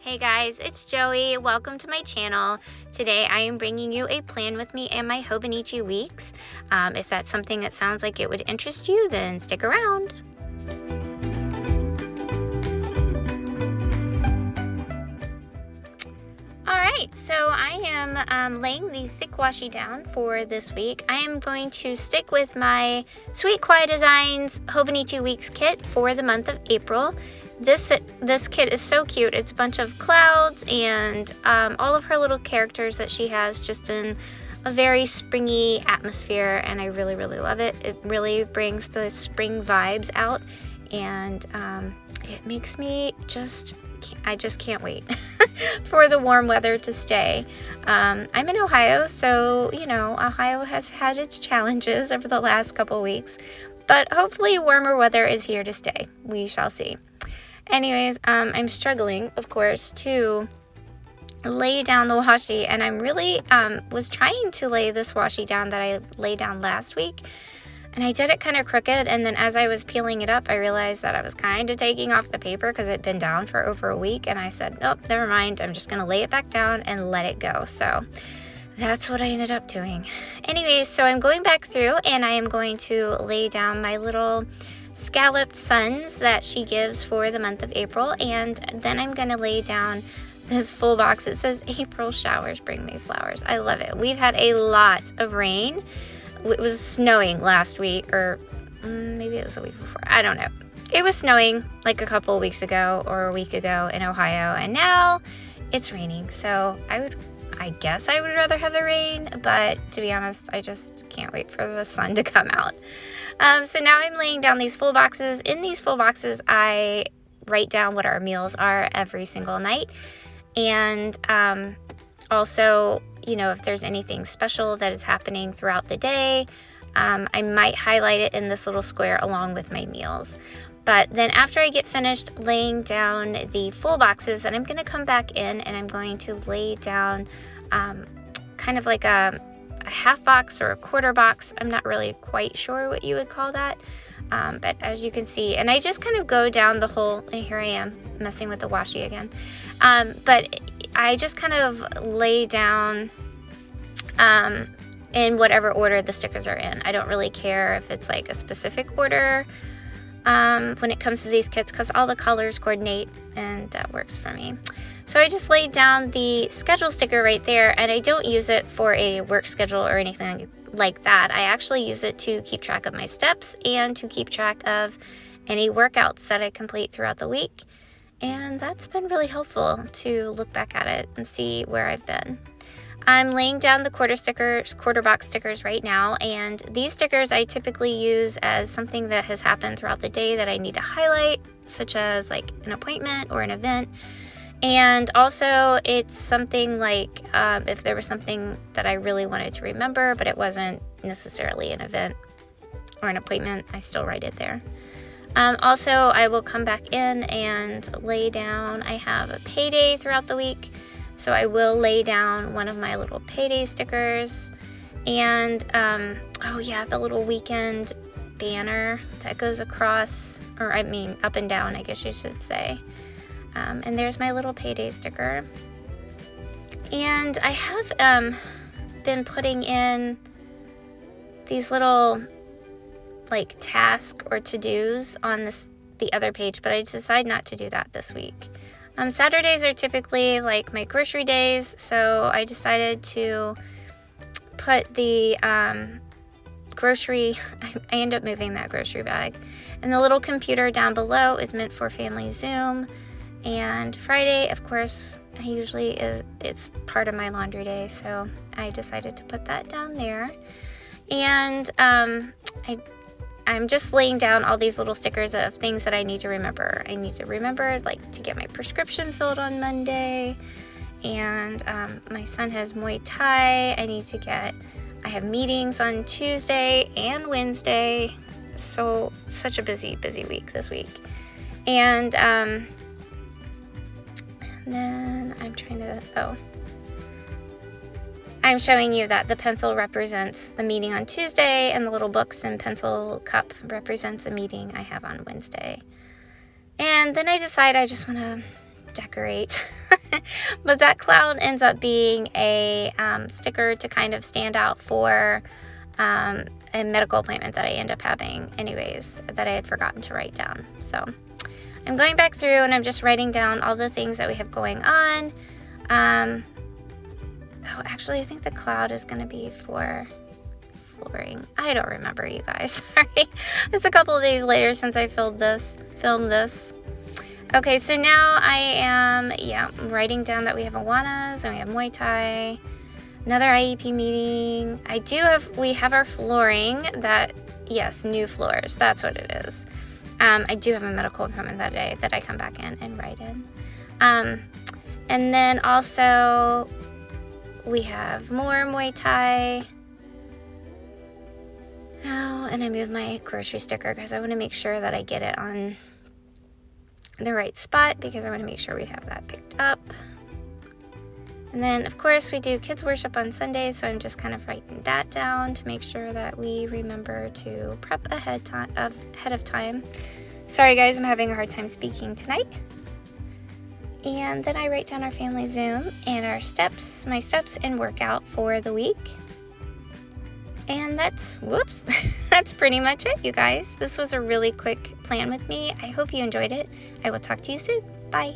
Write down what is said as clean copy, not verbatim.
Hey guys, it's Joey. Welcome to my channel. Today I am bringing you a plan with me and my Hobonichi weeks. If that's something that sounds like it would interest you, then stick around. Alright, so I am laying the thick washi down for this week. I am going to stick with my Sweet Quiet Designs Hobonichi Weeks kit for the month of April. This kit is so cute. It's a bunch of clouds and all of her little characters that she has just in a very springy atmosphere, and I really love it. It really brings the spring vibes out, and it makes me I just can't wait for the warm weather to stay. I'm in Ohio, so you know, Ohio has had its challenges over the last couple weeks, but hopefully warmer weather is here to stay. We shall see. Anyways, I'm struggling, of course, to lay down the washi, and I'm really was trying to lay this washi down that I laid down last week, and I did it kind of crooked, and then as I was peeling it up, I realized that I was kind of taking off the paper because it had been down for over a week, and I said, nope, never mind, I'm just going to lay it back down and let it go. So that's what I ended up doing. Anyways, so I'm going back through, and I am going to lay down my little scalloped suns that she gives for the month of April, and then I'm going to lay down this full box. It says April showers bring me flowers. I love it. We've had a lot of rain. It was snowing last week, or maybe it was a week before. I don't know. It was snowing like a couple of weeks ago or a week ago in Ohio, and now it's raining. So I guess I would rather have the rain, but to be honest, I just can't wait for the sun to come out. So now I'm laying down these full boxes. In these full boxes, I write down what our meals are every single night. And also, you know, if there's anything special that is happening throughout the day, I might highlight it in this little square along with my meals. But then after I get finished laying down the full boxes, then I'm going to come back in and I'm going to lay down kind of like a half box or a quarter box. I'm not really quite sure what you would call that. But as you can see, and I just kind of go down the whole, and here I am messing with the washi again. But I just kind of lay down in whatever order the stickers are in. I don't really care if it's like a specific order when it comes to these kits, because all the colors coordinate, and that works for me. So I just laid down the schedule sticker right there, and I don't use it for a work schedule or anything like that. I actually use it to keep track of my steps and to keep track of any workouts that I complete throughout the week, and that's been really helpful to look back at it and see where I've been. I'm laying down the quarter box stickers right now, and these stickers I typically use as something that has happened throughout the day that I need to highlight, such as like an appointment or an event. And also it's something like if there was something that I really wanted to remember, but it wasn't necessarily an event or an appointment, I still write it there. Also, I will come back in and lay down, I have a payday throughout the week, so I will lay down one of my little payday stickers. And, oh yeah, the little weekend banner that goes across, or I mean up and down, I guess you should say. And there's my little payday sticker. And I have been putting in these little like task or to-dos on the other page, but I decided not to do that this week. Saturdays are typically like my grocery days, so I decided to put the grocery, I end up moving that grocery bag, and the little computer down below is meant for family Zoom. And Friday, of course, it's part of my laundry day, so I decided to put that down there. And I'm just laying down all these little stickers of things that I need to remember. I need to remember, like, to get my prescription filled on Monday. And my son has Muay Thai. I have meetings on Tuesday and Wednesday. So, such a busy week this week. And then I'm showing you that the pencil represents the meeting on Tuesday, and the little books and pencil cup represents a meeting I have on Wednesday. And then I decide I just want to decorate. But that cloud ends up being a sticker to kind of stand out for a medical appointment that I end up having anyways, that I had forgotten to write down. So I'm going back through and I'm just writing down all the things that we have going on. Oh, actually, I think the cloud is going to be for flooring. I don't remember, you guys. Sorry. It's a couple of days later since I filmed this. Okay, so now I am, writing down that we have Awanas and we have Muay Thai, another IEP meeting. We have our flooring that, yes, new floors. That's what it is. I do have a medical appointment that day that I come back in and write in. And then also we have more Muay Thai. Oh, and I moved my grocery sticker because I want to make sure that I get it on the right spot because I want to make sure we have that picked up. And then, of course, we do kids worship on Sunday, so I'm just kind of writing that down to make sure that we remember to prep ahead of time. Sorry, guys, I'm having a hard time speaking tonight. And then I write down our family Zoom and our steps, my steps and workout for the week. And that's pretty much it, you guys. This was a really quick plan with me. I hope you enjoyed it. I will talk to you soon. Bye.